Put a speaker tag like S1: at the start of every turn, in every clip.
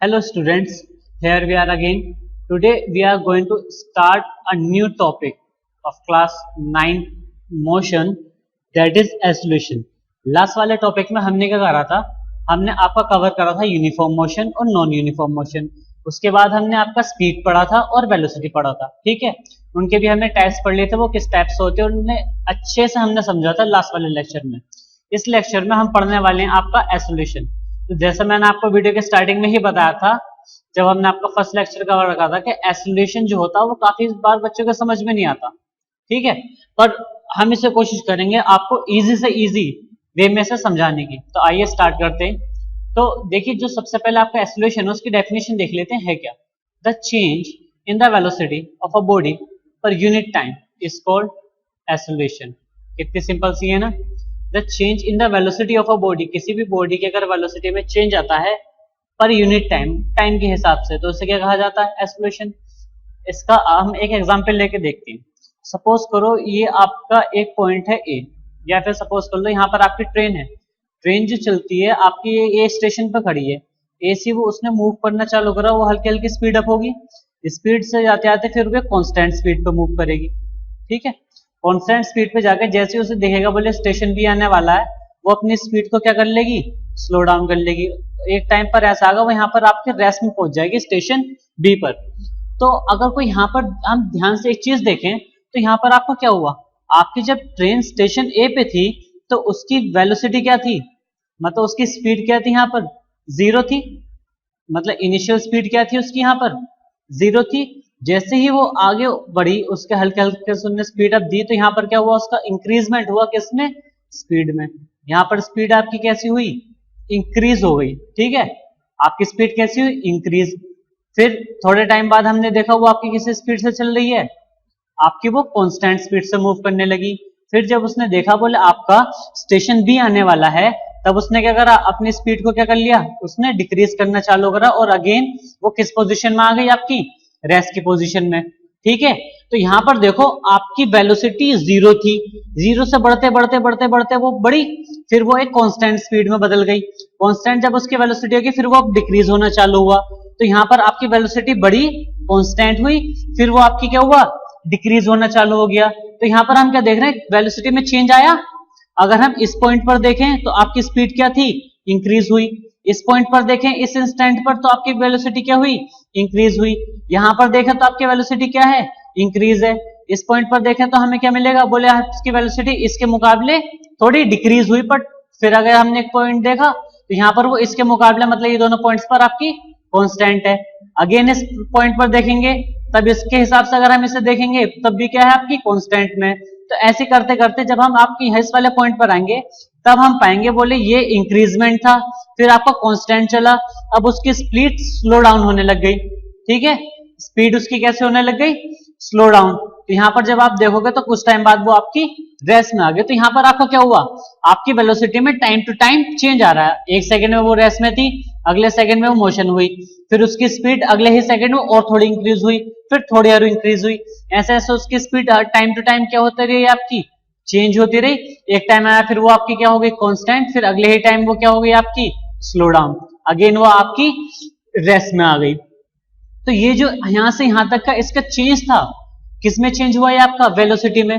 S1: Hello students, here we are again. Today we are going to start a new topic of class 9 motion, that is acceleration. Last वाले topic में हमने क्या करा था? हमने आपका कवर करा था यूनिफॉर्म मोशन और नॉन यूनिफॉर्म मोशन। उसके बाद हमने आपका स्पीड पढ़ा था और वेलोसिटी पढ़ा था। ठीक है, उनके भी हमने टाइप्स पढ़ लिए थे, वो किस टाइप से होते हैं उन्हें अच्छे से हमने समझा था लास्ट वाले लेक्चर में। इस लेक्चर में हम पढ़ने वाले हैं आपका एक्सेलरेशन। तो जैसा मैंने आपको वीडियो के स्टार्टिंग में ही बताया था, जब हमने आपका फर्स्ट लेक्चर कवर रखा था, कि एक्सेलरेशन जो होता है वो काफी बार बच्चों को समझ में नहीं आता। ठीक है, पर हम इसे कोशिश करेंगे आपको इजी से इजी वे में से समझाने की। तो आइए स्टार्ट करते हैं। तो देखिए, जो सबसे पहले आपका एक्सेलरेशन है उसकी डेफिनेशन देख लेते हैं है क्या। The change in the velocity of a body per unit time is called acceleration. कितनी सिंपल सी है ना। The change in the velocity of a body, किसी भी बॉडी की अगर वेलोसिटी में चेंज आता है पर यूनिट टाइम के हिसाब से, तो उसे क्या कहा जाता है? एक्सेलरेशन। इसका हम एक एग्जांपल लेके देखते हैं। सपोज करो ये आपका एक पॉइंट है ए, या फिर सपोज कर लो यहाँ पर आपकी ट्रेन है। ट्रेन जो चलती है आपकी ए स्टेशन पर खड़ी है, ए से वो उसने मूव करना चालू करा, वो हल्की हल्की स्पीड अप होगी। स्पीड से जाते आते फिर वो कांस्टेंट स्पीड पे मूव करेगी। ठीक है, कांस्टेंट स्पीड पे जाकर जैसे उसे देखेगा बोले स्टेशन भी आने वाला है, वो अपनी स्पीड को क्या कर लेगी? स्लो डाउन कर लेगी। एक टाइम पर ऐसा आएगा वो यहाँ पर आपके रेस्ट में पहुंच जाएगी स्टेशन बी पर। तो अगर कोई यहाँ पर हम ध्यान से एक चीज देखें तो यहाँ पर आपको क्या हुआ? आपकी जब ट्रेन स्टेशन ए पे थी तो उसकी वेलोसिटी क्या थी, मतलब उसकी स्पीड क्या थी? यहाँ पर जीरो थी। मतलब इनिशियल स्पीड क्या थी उसकी? यहाँ पर जीरो थी। जैसे ही वो आगे बढ़ी, उसके हल्के हल्के से उसने स्पीड अप दी, तो यहाँ पर क्या हुआ? उसका इंक्रीजमेंट हुआ किसमें? स्पीड में। यहाँ पर स्पीड आपकी कैसी हुई? इंक्रीज हो गई। ठीक है, आपकी स्पीड कैसी हुई? इंक्रीज। फिर थोड़े टाइम बाद हमने देखा वो आपकी किस स्पीड से चल रही है? आपकी वो कांस्टेंट स्पीड से मूव करने लगी। फिर जब उसने देखा बोले आपका स्टेशन बी आने वाला है, तब उसने क्या करा? अपनी स्पीड को क्या कर लिया? उसने डिक्रीज करना चालू करा, और अगेन वो किस पोजीशन में आ गई? आपकी रेस्ट की पोजीशन में। ठीक है, तो यहां पर देखो आपकी वेलोसिटी जीरो थी, जीरो से बढ़ते बढ़ते बढ़ते बढ़ते वो बढ़ी, फिर वो एक कांस्टेंट स्पीड में बदल गई। कांस्टेंट जब उसकी वेलोसिटी होगी फिर वो अब डिक्रीज होना चालू हुआ। तो यहां पर आपकी वेलोसिटी बढ़ी, कांस्टेंट हुई, फिर वो आपकी क्या हुआ? डिक्रीज होना चालू हो गया। तो यहां पर हम क्या देख रहे हैं? वेलोसिटी में चेंज आया। अगर हम इस पॉइंट पर देखें तो आपकी स्पीड क्या थी? इंक्रीज हुई। इस पॉइंट पर देखें, इस इंस्टेंट पर, तो आपकी वेलोसिटी क्या हुई? इंक्रीज हुई। यहां पर देखें तो आपकी वेलोसिटी क्या है? इंक्रीज है। इस पॉइंट पर देखें तो हमें क्या मिलेगा? बोले इसकी वेलोसिटी इसके मुकाबले थोड़ी डिक्रीज हुई, बट फिर अगर हमने एक पॉइंट देखा तो यहाँ पर वो इसके मुकाबले, मतलब ये दोनों पॉइंट्स पर आपकी कांस्टेंट है। अगेन इस पॉइंट पर देखेंगे तब इसके हिसाब से अगर हम इसे देखेंगे तब भी क्या है? आपकी कांस्टेंट में। तो ऐसे करते करते जब हम आपकी इस वाले पॉइंट पर आएंगे तब हम पाएंगे बोले ये इंक्रीजमेंट था, फिर आपका कांस्टेंट चला, अब उसकी स्पीड स्लो डाउन होने लग गई। ठीक है, स्पीड उसकी कैसे होने लग गई? Slow down. तो यहां पर जब आप देखोगे तो कुछ टाइम बाद वो आपकी रेस्ट में आ गई। तो यहां पर आपको क्या हुआ? आपकी वेलोसिटी में टाइम टू टाइम चेंज आ रहा है। एक सेकंड में वो रेस्ट में थी, अगले सेकंड में वो मोशन हुई, फिर उसकी स्पीड अगले ही सेकंड में और थोड़ी इंक्रीज हुई, फिर थोड़ी और इंक्रीज हुई। ऐसे ऐसे उसकी स्पीड टाइम टू टाइम क्या होती रही? आपकी चेंज होती रही। एक टाइम आया फिर वो आपकी क्या हो गई? कांस्टेंट, फिर अगले ही टाइम वो क्या हो गई? आपकी स्लो डाउन, अगेन वो आपकी रेस्ट में आ गई। तो ये जो यहां से यहां तक का इसका चेंज था, किसमें चेंज हुआ? है आपका वेलोसिटी में।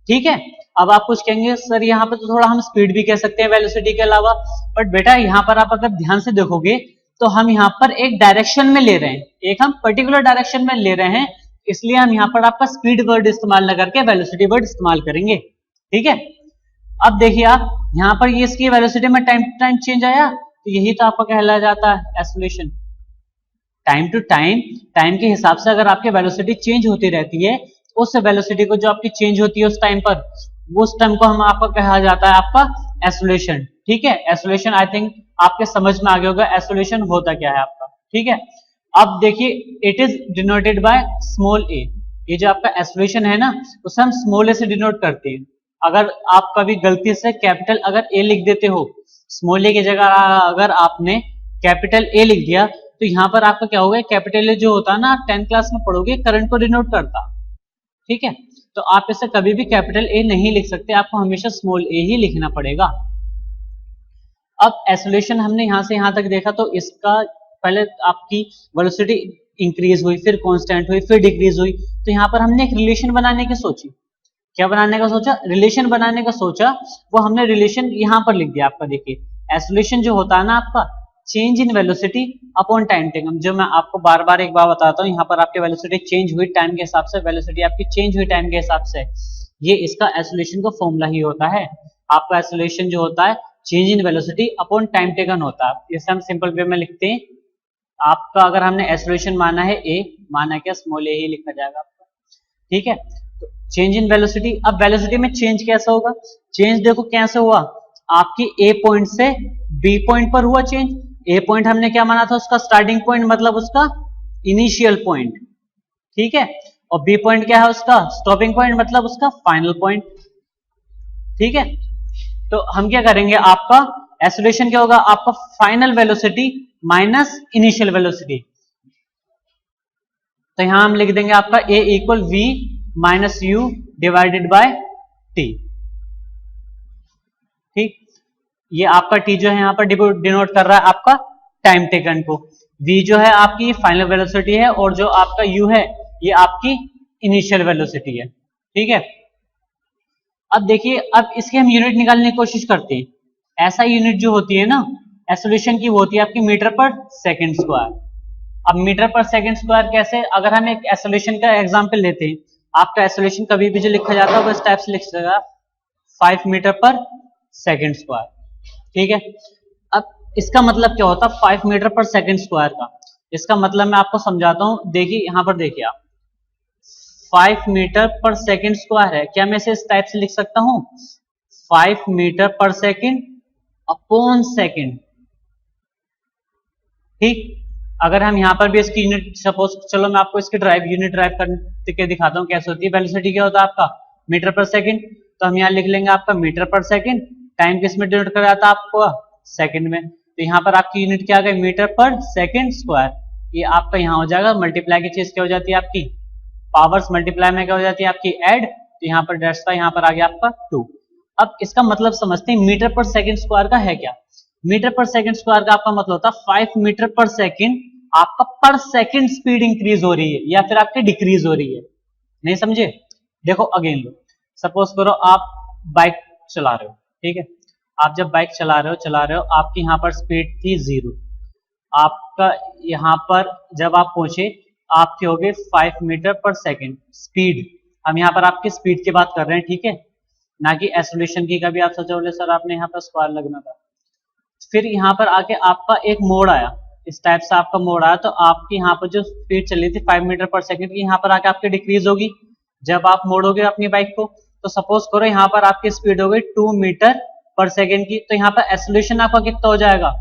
S1: ठीक है, अब आप कुछ कहेंगे सर यहाँ पर तो थोड़ा हम स्पीड भी कह सकते हैं वेलोसिटी के अलावा, बट बेटा यहाँ पर आप अगर ध्यान से देखोगे तो हम यहाँ पर एक डायरेक्शन में ले रहे हैं, एक हम पर्टिकुलर डायरेक्शन में ले रहे हैं, इसलिए हम यहाँ पर आपका स्पीड वर्ड इस्तेमाल न करके वेलोसिटी वर्ड इस्तेमाल करेंगे। ठीक है, अब देखिए आप यहाँ पर ये इसकी वेलोसिटी में टाइम टू टाइम चेंज आया, तो यही तो आपका कहलाया जाता है acceleration. Time to time, time के हिसाब से अगर आपकी वेलोसिटी चेंज होती रहती है, उस वेलोसिटी को जो आपकी चेंज होती है उस टाइम पर, वो उस टाइम को हम आपका कहा जाता है आपका एक्सेलरेशन। ठीक है, एक्सेलरेशन आई थिंक आपके समझ में आ गया होगा एक्सेलरेशन होता क्या है आपका। ठीक है, अब देखिए it is denoted by small a. ये जो आपका एक्सेलरेशन है ना, उसे हम स्मॉल ए से डिनोट करते हैं। अगर आप कभी गलती से कैपिटल अगर ए लिख देते हो, स्मॉल ए की जगह अगर आपने कैपिटल ए लिख दिया, तो यहां पर आपका क्या होगा? कैपिटल ए जो होता है ना, आप 10th क्लास में पढ़ोगे, करंट को डिनोट करता। ठीक है, तो आप इसे कभी भी कैपिटल ए नहीं लिख सकते, आपको हमेशा स्मॉल ए ही लिखना पड़ेगा। अब एक्सेलरेशन हमने यहां से यहां तक देखा, तो इसका पहले आपकी वेलोसिटी इंक्रीज हुई, फिर कांस्टेंट हुई, फिर डिक्रीज हुई, तो यहाँ पर हमने एक रिलेशन बनाने की सोची। क्या बनाने का सोचा? रिलेशन बनाने का सोचा। वो हमने रिलेशन यहाँ पर लिख दिया आपका। देखिए एक्सेलरेशन जो होता है ना आपका, change in velocity upon time taken, जो मैं आपको बार बार एक बार बताता हूँ, यहाँ पर आपकी वेलोसिटी चेंज हुई टाइम के हिसाब से, वेलोसिटी आपकी चेंज हुई टाइम के हिसाब से, ये इसका एक्सेलरेशन का फॉर्मूला ही होता है। आपका एक्सेलरेशन जो होता है change in velocity upon time taken होता है। इसे हम सिंपल वे में लिखते हैं। आपका अगर हमने एक्सेलरेशन माना है ए, माना क्या स्मॉल ए ही लिखा जाएगा आपका, ठीक है। तो चेंज इन वेलोसिटी, अब वेलोसिटी में चेंज कैसे होगा? चेंज देखो कैसे हुआ, आपकी ए पॉइंट से बी पॉइंट पर हुआ चेंज। ए पॉइंट हमने क्या माना था? उसका स्टार्टिंग पॉइंट, मतलब उसका इनिशियल पॉइंट, ठीक है। और बी पॉइंट क्या है? उसका स्टॉपिंग पॉइंट, मतलब उसका फाइनल पॉइंट, ठीक है। तो हम क्या करेंगे, आपका एक्सेलरेशन क्या होगा? आपका final velocity minus initial velocity. तो यहां हम लिख देंगे आपका a equal v minus u divided by t, ठीक। ये आपका टी जो है यहाँ पर डिनोट कर रहा है आपका टाइम टेकन को। वी जो है आपकी फाइनल वेलोसिटी है, और जो आपका यू है ये आपकी इनिशियल वेलोसिटी है, ठीक है। अब देखिए, अब इसके हम यूनिट निकालने की कोशिश करते हैं। ऐसा यूनिट जो होती है ना एक्सेलरेशन की, वो होती है आपकी मीटर पर सेकंड स्क्वायर। अब मीटर पर सेकंड स्क्वायर कैसे? अगर हम एक एक्सेलरेशन का एग्जांपल लेते हैं, आपका एक्सेलरेशन कभी भी जो लिखा जाता है वो इस टाइप से लिख जाएगा 5 मीटर पर सेकंड स्क्वायर, ठीक है। अब इसका मतलब क्या होता है 5 मीटर पर सेकंड स्क्वायर का? इसका मतलब मैं आपको समझाता हूं। देखिए यहां पर देखिए आप, 5 मीटर पर सेकंड स्क्वायर है, क्या मैं इसे इस टाइप से लिख सकता हूं? 5 मीटर पर सेकंड अपॉन सेकंड, ठीक। अगर हम यहाँ पर भी इसकी यूनिट सपोज, चलो मैं आपको इसकी यूनिट ड्राइव करके दिखाता हूँ कैसे होती है। वेलोसिटी क्या होता है आपका? मीटर पर सेकंड। तो हम यहाँ लिख लेंगे आपका मीटर पर सेकंड, टाइम किस में डिनोट कर जाता है आपको? सेकंड में। तो यहाँ पर आपकी यूनिट क्या आ गई? मीटर पर सेकंड स्क्वायर। ये आपका यहाँ हो जाएगा, मल्टीप्लाई की चीज क्या हो जाती है आपकी? पावर्स मल्टीप्लाई में क्या हो जाती है आपकी? ऐड। तो यहाँ पर डेट्स का यहाँ पर आ गया आपका 2। अब इसका मतलब समझते हैं मीटर पर सेकंड स्क्वायर का है क्या। मीटर पर सेकंड स्क्वायर का आपका मतलब होता है 5 मीटर पर सेकंड आपका पर सेकंड स्पीड इंक्रीज हो रही है या फिर आपकी डिक्रीज हो रही है। नहीं समझे? देखो अगेन लो, सपोज करो आप बाइक चला रहे हो, ठीक है। आप जब बाइक चला रहे हो आपकी यहाँ पर स्पीड थी 0। आपका यहाँ पर जब आप पहुंचे आपके हो गए 5 मीटर पर सेकंड स्पीड। हम यहाँ पर आपकी स्पीड की बात कर रहे हैं, ठीक है, ना कि एक्सेलरेशन की। कभी आप सोचो बोले सर आपने यहाँ पर स्क्वायर लगना था। फिर यहाँ पर आके आपका एक मोड़ आया, इस टाइप से आपका मोड़ आया, तो आपकी यहाँ पर जो स्पीड चली थी 5 मीटर पर सेकंड की, यहाँ पर आके आपकी डिक्रीज होगी जब आप मोड़ोगे अपनी बाइक को। तो सपोज करो यहाँ पर आपकी स्पीड हो गई 2 मीटर पर सेकंड की, तो यहाँ पर एक्सेलरेशन आपका कितना हो जाएगा?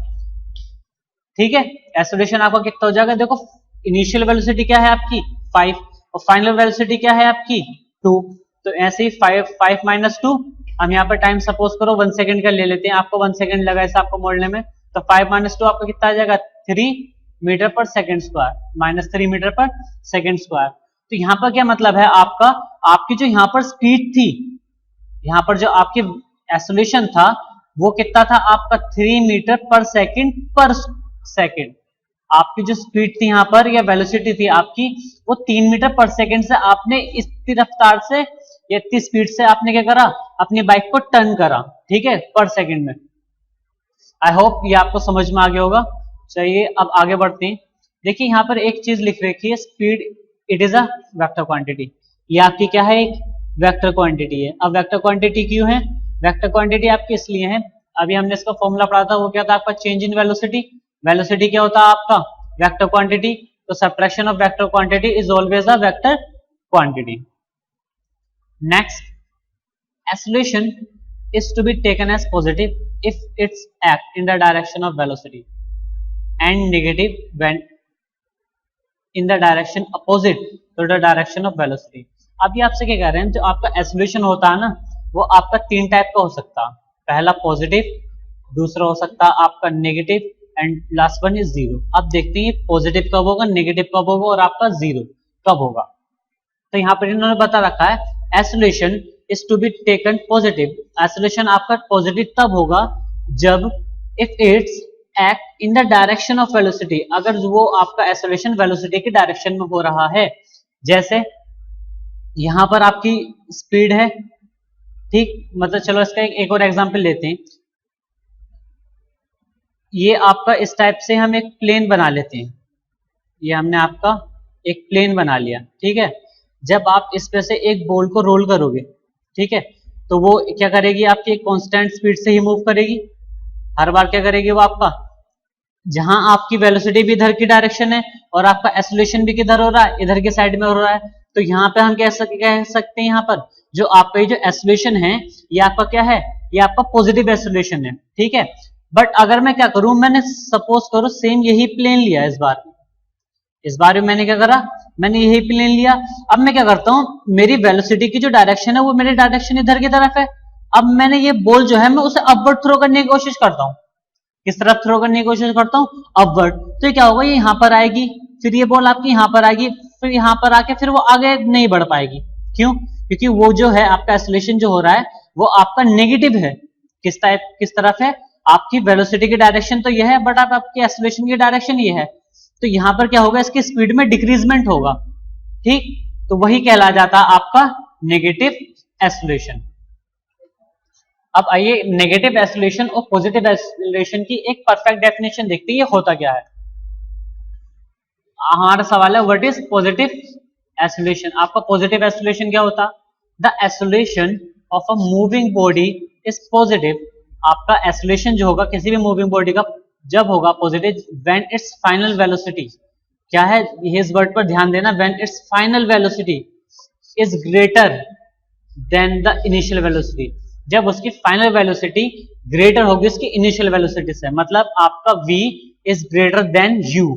S1: ठीक है, एक्सेलरेशन आपका कितना हो जाएगा? देखो इनिशियल वेलोसिटी क्या है आपकी 5, और फाइनल वेलोसिटी क्या है आपकी 2। तो ऐसे ही 5 माइनस 2, हम यहाँ पर टाइम सपोज करो 1 सेकंड का ले लेते हैं। आपको 1 सेकंड लगा ऐसा आपको मोड़ने में, तो 5 माइनस 2 आपका कितना आ जाएगा? 3 मीटर पर सेकंड स्क्वायर, माइनस 3 मीटर पर सेकंड स्क्वायर। तो यहाँ पर क्या मतलब है आपका, आपकी जो यहाँ पर स्पीड थी, यहाँ पर जो आपकी एक्सेलरेशन था वो कितना था आपका? 3 मीटर पर सेकंड। आपकी जो स्पीड थी यहाँ पर या वेलोसिटी थी आपकी, वो 3 मीटर पर सेकंड से आपने इतनी रफ्तार से या इतनी स्पीड से आपने क्या करा? अपनी बाइक को टर्न करा, ठीक है, पर सेकंड में। आई होप ये आपको समझ में आ गया होगा। चलिए अब आगे बढ़ते हैं। देखिए यहाँ पर एक चीज लिख रखी है, speed it is a vector quantity. ये आपकी क्या है? एक वेक्टर क्वांटिटी है। अब वेक्टर क्वांटिटी क्यों है? वेक्टर क्वांटिटी आपकी इसलिए है, अभी हमने इसका फॉर्मूला पढ़ा था, वो क्या था आपका? Change in velocity. वेलोसिटी क्या होता है आपका? Vector quantity. तो subtraction of vector quantity is always a vector quantity. Next, acceleration is to be taken as positive if its act in the direction of velocity and negative when in the direction opposite to the direction of velocity। अब ये आपसे क्या कह रहे हैं, जो आपका acceleration होता है ना, वो आपका 3 टाइप का हो सकता है। पहला पॉजिटिव, दूसरा हो सकता है आपका negative, and last one is zero. अब देखते हैं पॉजिटिव कब होगा, नेगेटिव कब होगा और आपका जीरो कब होगा। तो यहाँ पर इन्होंने बता रखा है acceleration is to be taken positive. Acceleration आपका पॉजिटिव तब होगा जब if its act in the direction of velocity, अगर वो आपका एक्सेलरेशन वेलोसिटी के डायरेक्शन में हो रहा है। जैसे यहां पर आपकी स्पीड है, ठीक, मतलब चलो इसका एक और एग्जांपल लेते हैं। ये आपका इस टाइप से हम एक प्लेन बना लेते हैं, ये हमने आपका एक प्लेन बना लिया, ठीक है। जब आप इस पे से एक बॉल को रोल करोगे, ठीक है, तो वो क्या करेगी, आपकी एक कांस्टेंट स्पीड से ही मूव करेगी। हर बार क्या करेगी वो आपका, जहां आपकी वेलोसिटी भी इधर की डायरेक्शन है और आपका एक्सेलरेशन भी किधर हो रहा है, इधर के साइड में हो रहा है, तो यहाँ पे हम कह सकते हैं यहाँ पर जो आपका ये जो एक्सेलरेशन है ये आपका क्या है, ये आपका पॉजिटिव एक्सेलरेशन है, ठीक है। बट अगर मैं क्या करूं, मैंने सपोज करो सेम यही प्लेन लिया इस बार भी मैंने क्या करा, मैंने यही प्लेन लिया। अब मैं क्या करता हूं, मेरी वेलोसिटी की जो डायरेक्शन है वो मेरी डायरेक्शन इधर की तरफ है। अब मैंने ये बॉल जो है मैं उसे अपवर्ड थ्रो करने की कोशिश करता हूं। किस तरफ थ्रो करने की कोशिश करता हूं, अपवर्ड। तो ये क्या होगा, ये यहां पर आएगी, फिर ये बॉल आपकी यहां पर आएगी, फिर यहां पर आके फिर वो आगे नहीं बढ़ पाएगी। क्यों, क्योंकि वो जो है आपका एक्सेलरेशन जो हो रहा है वो आपका नेगेटिव है। किस तरफ है, आपकी वेलोसिटी की डायरेक्शन तो यह है, बट आपकी एक्सेलरेशन की डायरेक्शन ये है। तो यहां पर क्या होगा, इसकी स्पीड में डिक्रीजमेंट होगा, ठीक। तो वही कहला जाता है आपका नेगेटिव एक्सेलरेशन। अब आइए नेगेटिव एक्सेलरेशन और पॉजिटिव एक्सेलरेशन की एक परफेक्ट डेफिनेशन देखते हैं, ये होता क्या है। हमारा सवाल है व्हाट इज पॉजिटिव एक्सेलरेशन। आपका पॉजिटिव एक्सेलरेशन क्या होता, the acceleration of a moving body is positive. आपका एक्सेलरेशन जो होगा किसी भी मूविंग बॉडी का जब होगा positive when it's final velocity, क्या है इस वर्ड पर ध्यान देना, when it's final velocity is greater than the initial velocity. जब उसकी फाइनल वेलोसिटी ग्रेटर होगी उसकी इनिशियल वेलोसिटी से, मतलब आपका v is greater than u।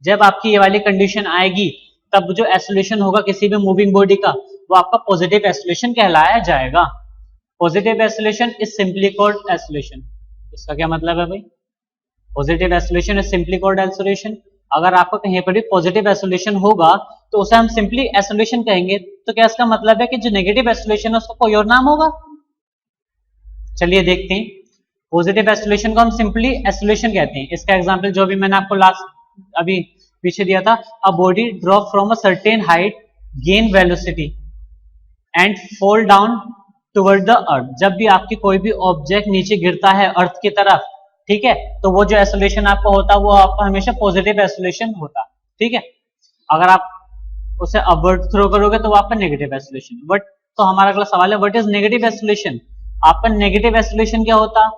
S1: जब आपकी ये वाली कंडीशन आएगी तब जो एक्सेलरेशन होगा किसी भी मूविंग बॉडी का वो आपका पॉजिटिव एक्सेलरेशन कहलाया जाएगा। Positive acceleration is simply called acceleration. इसका क्या मतलब है भाई, positive acceleration is simply called acceleration. अगर आपको कहीं पर भी पॉजिटिव एक्सेलरेशन होगा तो उसे हम सिंपली एक्सेलरेशन कहेंगे। तो क्या इसका मतलब है कि जो नेगेटिव एक्सेलरेशन है उसका कोई और नाम होगा? चलिए देखते हैं। पॉजिटिव एक्सेलरेशन को हम सिंपली एक्सेलरेशन कहते हैं। इसका एग्जांपल जो भी मैंने आपको लास्ट अभी पीछे दिया था, a body drop from a certain height gain velocity and fall down toward the earth. जब भी आपकी कोई भी ऑब्जेक्ट नीचे गिरता है अर्थ की तरफ, ठीक है, तो वो जो एक्सेलरेशन आपका होता है वो आपका हमेशा पॉजिटिव एक्सेलरेशन होता है, ठीक है। अगर आप उसे अपवर्ड थ्रो करोगे तो वो आपका नेगेटिव एक्सेलरेशन। बट तो हमारा अगला सवाल है व्हाट इज नेगेटिव एक्सेलरेशन। आपका नेगेटिव एक्सेलरेशन क्या होता,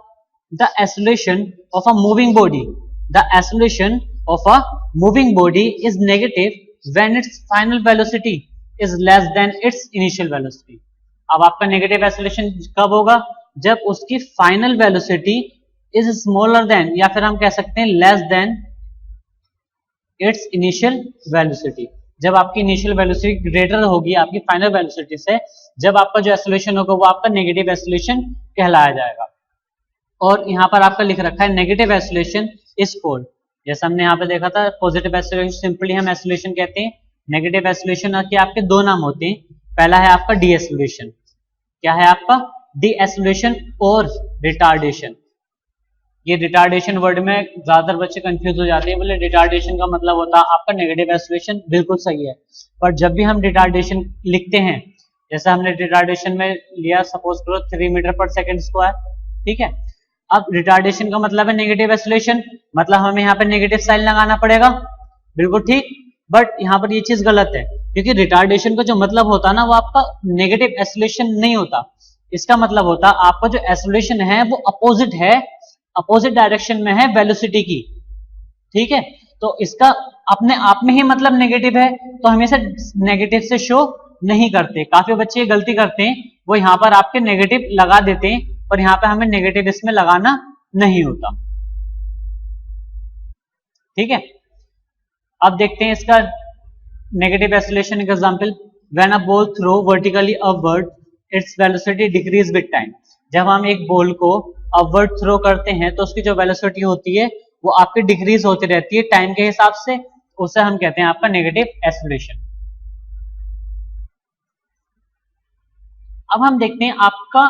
S1: the acceleration of a moving body, the acceleration of a moving body is negative when it's final velocity is less than it's initial velocity. अब आपका नेगेटिव एक्सेलरेशन कब होगा, जब उसकी final velocity is smaller than, या फिर हम कह सकते हैं less than it's initial velocity. जब आपकी इनिशियल वेलोसिटी ग्रेटर होगी आपकी फाइनल वेलोसिटी से, जब आपका जो एक्सेलरेशन होगा वो आपका नेगेटिव एक्सेलरेशन कहलाया जाएगा। और यहाँ पर आपका लिख रखा है नेगेटिव एक्सेलरेशन इज कॉल्ड, जैसे हमने यहाँ पे देखा था पॉजिटिव एक्सेलरेशन सिंपली हम एक्सेलरेशन कहते हैं। नेगेटिव एक्सेलरेशन के आपके दो नाम होते हैं, पहला है आपका डी एक्सेलरेशन। क्या है आपका, डी एक्सेलरेशन और रिटार्डेशन। ये रिटार्डेशन वर्ड में ज्यादातर बच्चे कंफ्यूज हो जाते हैं, बोले रिटार्डेशन का मतलब होता है आपका नेगेटिव एक्सेलरेशन, बिल्कुल सही है। पर जब भी हम रिटार्डेशन लिखते हैं, जैसे हमने रिटार्डेशन में लिया सपोज करो 3 मीटर पर सेकेंड स्क्वायर, ठीक है। अब रिटार्डेशन का मतलब है नेगेटिव एक्सेलरेशन, मतलब हमें यहाँ पे नेगेटिव साइन लगाना पड़ेगा, बिल्कुल ठीक। बट यहाँ पर ये चीज गलत है, क्योंकि रिटार्डेशन का जो मतलब होता है ना वो आपका नेगेटिव एक्सेलरेशन नहीं होता। इसका मतलब होता है आपका जो एक्सेलरेशन है वो अपोजिट है, अपोजिट डायरेक्शन में है वेलोसिटी की, ठीक है। तो इसका अपने आप में ही मतलब नेगेटिव है, तो हमेशा नेगेटिव से शो नहीं करते। काफी बच्चे ये गलती करते हैं, वो यहाँ पर आपके नेगेटिव लगा देते हैं, पर यहाँ पे हमें नेगेटिव इसमें लगाना नहीं होता, ठीक है। अब देखते हैं इसका negative acceleration example, when a ball throw vertically upward its velocity decrease with time. जब हम एक बॉल को अपवर्ड थ्रो करते हैं तो उसकी जो वेलोसिटी होती है वो आपकी डिक्रीज होती रहती है टाइम के हिसाब से, उसे हम कहते हैं आपका नेगेटिव एक्सेलरेशन। अब हम देखते हैं आपका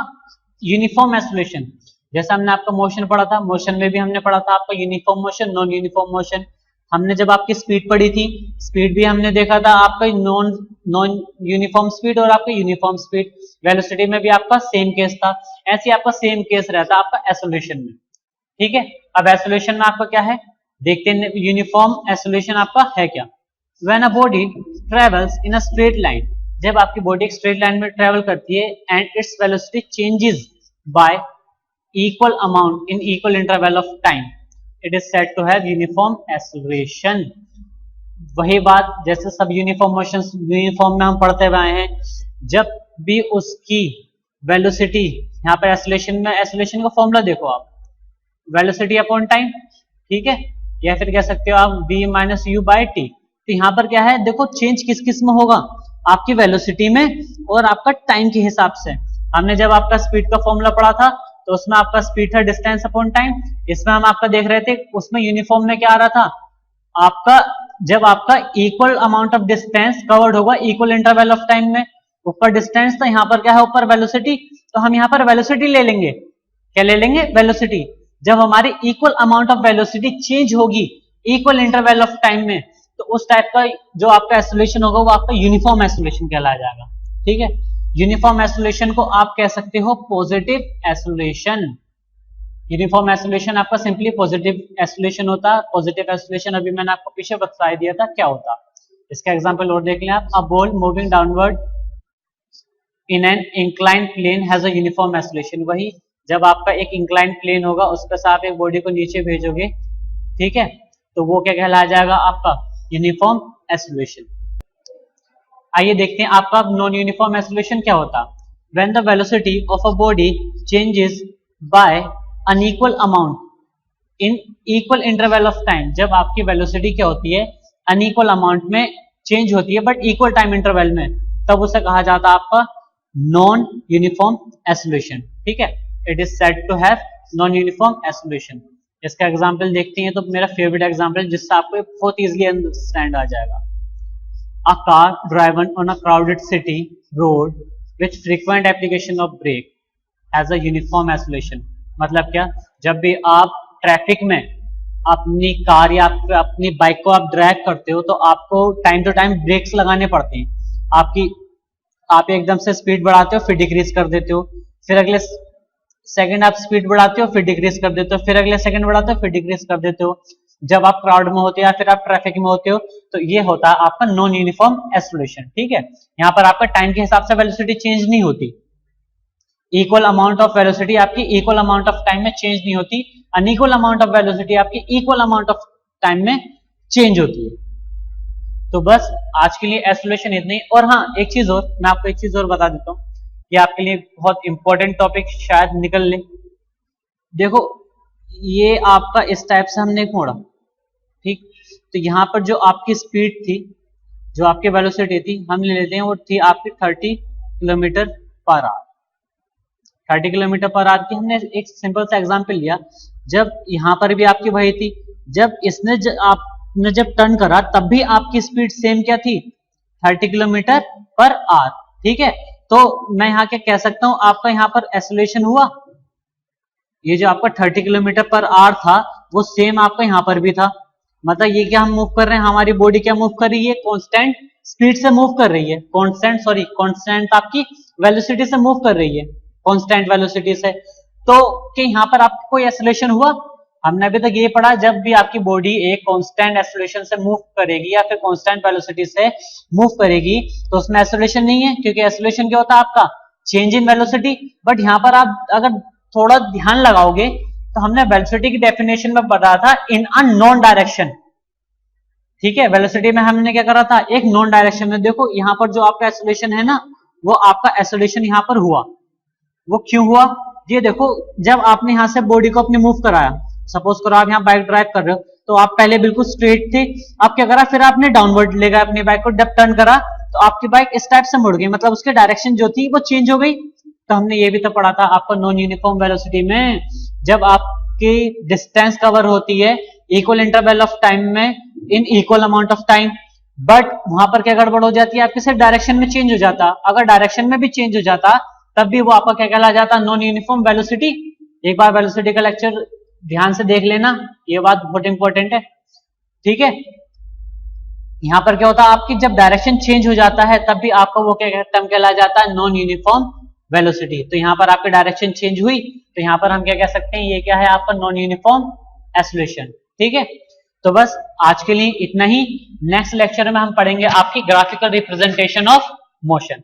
S1: यूनिफॉर्म एक्सेलरेशन। जैसा हमने आपका मोशन पढ़ा था, मोशन में भी हमने पढ़ा था आपका uniform motion, non uniform motion. हमने जब आपकी स्पीड पढ़ी थी, स्पीड भी हमने देखा था आपका नॉन नॉन यूनिफॉर्म स्पीड और आपका यूनिफॉर्म स्पीड। वेलोसिटी में भी आपका सेम केस था। ऐसे आपका सेम केस रहता आपका एक्सेलरेशन में। ठीक है, अब एक्सेलरेशन में आपका क्या है, देखते हैं यूनिफॉर्म एक्सेलरेशन आपका है क्या। When a body travels in a straight line, जब आपकी बॉडी एक स्ट्रेट लाइन में ट्रेवल करती है and its velocity changes by equal amount in equal interval of time, it is said to have uniform acceleration. वही बात जैसे सब यूनिफॉर्म मोशन यूनिफॉर्म में हम पढ़ते हुए आए हैं, जब भी उसकी वेलोसिटी, यहाँ पर एक्सेलरेशन में एक्सेलरेशन का फॉर्मूला देखो आप, वेलोसिटी अपॉन टाइम, ठीक है, या फिर कह सकते हो आप v minus you by T. तो यहाँ पर क्या है, देखो चेंज किस किस में होगा, आपकी वेलोसिटी में और आपका टाइम के हिसाब से। हमने जब आपका स्पीड का फॉर्मूला पढ़ा था तो उसमें आपका स्पीड था डिस्टेंस अपॉन टाइम। इसमें हम आपका देख रहे थे, उसमें यूनिफॉर्म में क्या आ रहा था आपका, जब आपका equal amount of distance covered होगा इक्वल इंटरवल ऑफ टाइम में। ऊपर डिस्टेंस था, यहाँ पर क्या है ऊपर वेलोसिटी, तो हम यहाँ पर वेलोसिटी ले लेंगे। क्या ले लेंगे, वेलोसिटी। जब हमारी equal amount of velocity change होगी इक्वल इंटरवल ऑफ टाइम में, तो उस टाइप का जो आपका एक्सेलरेशन होगा वो आपका यूनिफॉर्म एक्सेलरेशन कहलाया जाएगा। ठीक है, यूनिफॉर्म एक्सेलरेशन को आप कह सकते हो पॉजिटिव एक्सेलरेशन। यूनिफॉर्म एक्सेलरेशन आपका सिंपली पॉजिटिव एक्सेलरेशन होता है। पॉजिटिव एक्सेलरेशन अभी मैंने आपको पीछे बता दिया था क्या होता। इसका एग्जांपल और देख लें आप। A ball moving downward in an inclined plane has a uniform acceleration. वही जब आपका एक इंक्लाइंड प्लेन होगा उस पर से आप एक बॉडी को नीचे भेजोगे, ठीक है, तो वो क्या कहलाया जाएगा आपका यूनिफॉर्म एक्सेलरेशन। आइए देखते हैं आपका नॉन यूनिफॉर्म एक्सेलरेशन क्या होता। When the velocity of a body changes by unequal amount in equal interval of time, जब आपकी वेलोसिटी क्या होती है अनइक्वल अमाउंट में चेंज होती है बट इक्वल टाइम इंटरवल में, तब उसे कहा जाता है आपका नॉन यूनिफॉर्म एक्सेलरेशन। ठीक है, it is said to have non uniform acceleration. इसका एग्जांपल देखते हैं, तो मेरा फेवरेट एग्जांपल जिससे आपको बहुत इजीली अंडरस्टैंड आ जाएगा। A car driven on a crowded city road with frequent application of brake has a uniform acceleration। मतलब क्या, जब भी आप ट्रैफिक में अपनी कार या अपनी बाइक को आप ड्राइव करते हो तो आपको टाइम टू टाइम ब्रेक्स लगाने पड़ते हैं। आप एकदम से स्पीड बढ़ाते हो फिर डिक्रीज कर देते हो, फिर अगले सेकंड आप स्पीड बढ़ाते हो फिर डिक्रीज कर देते हो, फिर अगले सेकंड बढ़ाते हो फिर डिक्रीज कर देते हो। जब आप क्राउड में होते हो या फिर आप ट्रैफिक में होते हो तो ये होता है आपका नॉन यूनिफॉर्म एक्सेलरेशन। ठीक है, यहाँ पर आपका टाइम के हिसाब से वेलोसिटी चेंज नहीं होती, इक्वल अमाउंट ऑफ वेलोसिटी आपकी इक्वल अमाउंट ऑफ टाइम में चेंज नहीं होती, अनइक्वल अमाउंट ऑफ वेलोसिटी आपकी इक्वल अमाउंट ऑफ टाइम में चेंज होती है। तो बस आज के लिए एक्सेलरेशन इतनी। और हाँ, एक चीज और मैं आपको एक चीज और बता देता हूँ, ये आपके लिए बहुत इंपॉर्टेंट टॉपिक शायद निकल ले। देखो ये आपका इस टाइप से हमने मोड़ा, ठीक, तो यहाँ पर जो आपकी स्पीड थी, जो आपकी वेलोसिटी थी, हम ले लेते हैं वो थी आपकी 30 kilometre per hour. 30 kilometre per hour की हमने एक सिंपल सा एग्जांपल लिया। जब यहाँ पर भी आपकी वही थी, जब इसने आपने जब टर्न करा तब भी आपकी स्पीड सेम क्या थी, 30 किलोमीटर पर आवर। ठीक है, तो मैं यहाँ क्या कह सकता हूँ, आपका यहाँ पर एक्सेलरेशन हुआ, ये जो आपका 30 किलोमीटर पर आवर था वो सेम आपका यहाँ पर भी था। मतलब ये क्या हम मूव कर रहे हैं, हमारी बॉडी क्या मूव कर रही है, कांस्टेंट स्पीड से मूव कर रही है, कांस्टेंट आपकी वेलोसिटी से मूव कर रही है, कांस्टेंट वेलोसिटी से। तो क्या यहाँ पर आपको कोई एक्सेलरेशन हुआ? हमने अभी तक ये पढ़ा, जब भी आपकी बॉडी एक कांस्टेंट एक्सेलरेशन से मूव करेगी या फिर कांस्टेंट वेलोसिटी से मूव करेगी तो उसमें एक्सेलरेशन नहीं है, क्योंकि एक्सेलरेशन क्या होता है आपका चेंज इन वेलोसिटी। बट यहाँ पर आप अगर थोड़ा ध्यान लगाओगे तो हमने वेलोसिटी की डेफिनेशन में बताया था इन अ नॉन डायरेक्शन। ठीक है, वेलोसिटी में हमने क्या करा था, एक नॉन डायरेक्शन में। देखो यहाँ पर जो आपका एक्सेलरेशन है ना, वो आपका एक्सेलरेशन यहाँ पर हुआ। वो क्यों हुआ, ये देखो, जब आपने यहाँ से बॉडी को अपनी मूव कराया, सपोज करो आप यहाँ बाइक ड्राइव कर रहे हो, तो आप पहले बिल्कुल स्ट्रेट थे, आप क्या करा, फिर आपने डाउनवर्ड ले गया अपनी बाइक को, जब टर्न करा तो आपकी बाइक इस टाइप से मुड़ गई, मतलब उसकी डायरेक्शन जो थी वो चेंज हो गई। तो हमने ये भी तो पढ़ा था आपका नॉन यूनिफॉर्म वेलोसिटी में, जब आपकी डिस्टेंस कवर होती है इक्वल इंटरवल ऑफ टाइम में in equal amount of time, but वहां पर क्या गड़बड़ हो जाती है, आपके सिर्फ डायरेक्शन में चेंज हो जाता। अगर डायरेक्शन में भी चेंज हो जाता तब भी वो आपका क्या कहला जाता, नॉन यूनिफॉर्म वेलोसिटी एक बार वेलोसिटी का लेक्चर ध्यान से देख लेना, ये बात बहुत इंपॉर्टेंट है, ठीक है। यहां पर क्या होता है, आपकी जब डायरेक्शन चेंज हो जाता है तब भी आपका वो क्या टर्म कहला जाता है, नॉन यूनिफॉर्म वेलोसिटी। तो यहाँ पर आपकी डायरेक्शन चेंज हुई तो यहाँ पर हम क्या कह सकते हैं, ये क्या है आपका नॉन यूनिफॉर्म एक्सेलरेशन, ठीक है। तो बस आज के लिए इतना ही। नेक्स्ट लेक्चर में हम पढ़ेंगे आपकी ग्राफिकल रिप्रेजेंटेशन ऑफ मोशन।